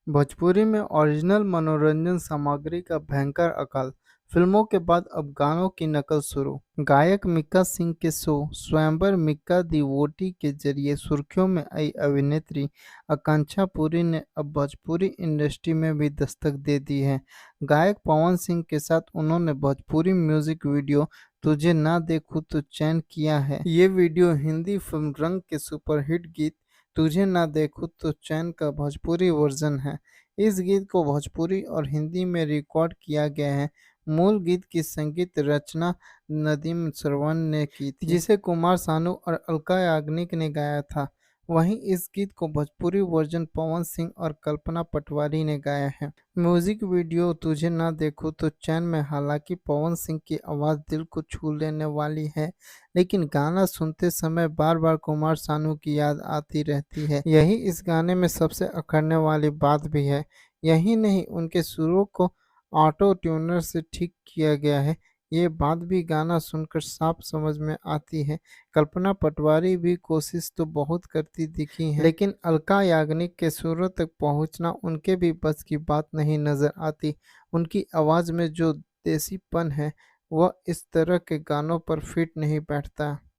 भोजपुरी में ओरिजिनल मनोरंजन सामग्री का भयंकर अकाल। फिल्मों के बाद अब गानों की नकल शुरू। गायक मिक्का सिंह के शो स्वयंवर मिक्का दी वोटी के जरिए सुर्खियों में आई अभिनेत्री आकांक्षा पुरी ने अब भोजपुरी इंडस्ट्री में भी दस्तक दे दी है। गायक पवन सिंह के साथ उन्होंने भोजपुरी म्यूजिक वीडियो तुझे ना देखूं तो चैन किया है। ये वीडियो हिंदी फिल्म रंग के सुपरहिट गीत तुझे ना देखूं तो चैन का भोजपुरी वर्जन है। इस गीत को भोजपुरी और हिंदी में रिकॉर्ड किया गया है। मूल गीत की संगीत रचना नदीम श्रवण ने की थी, जिसे कुमार सानू और अलका याग्निक ने गाया था। वहीं इस गीत को भोजपुरी वर्जन पवन सिंह और कल्पना पटवारी ने गाया है। म्यूजिक वीडियो तुझे ना देखूं तो चैन में हालांकि पवन सिंह की आवाज़ दिल को छू लेने वाली है, लेकिन गाना सुनते समय बार बार कुमार सानू की याद आती रहती है। यही इस गाने में सबसे अखरने वाली बात भी है। यही नहीं, उनके सुरों को ऑटो ट्यूनर से ठीक किया गया है। ये बात भी गाना सुनकर साफ समझ में आती है। कल्पना पटवारी भी कोशिश तो बहुत करती दिखी हैं, लेकिन अलका याग्निक के सुरों तक पहुंचना उनके भी बस की बात नहीं नजर आती। उनकी आवाज़ में जो देसीपन है वह इस तरह के गानों पर फिट नहीं बैठता।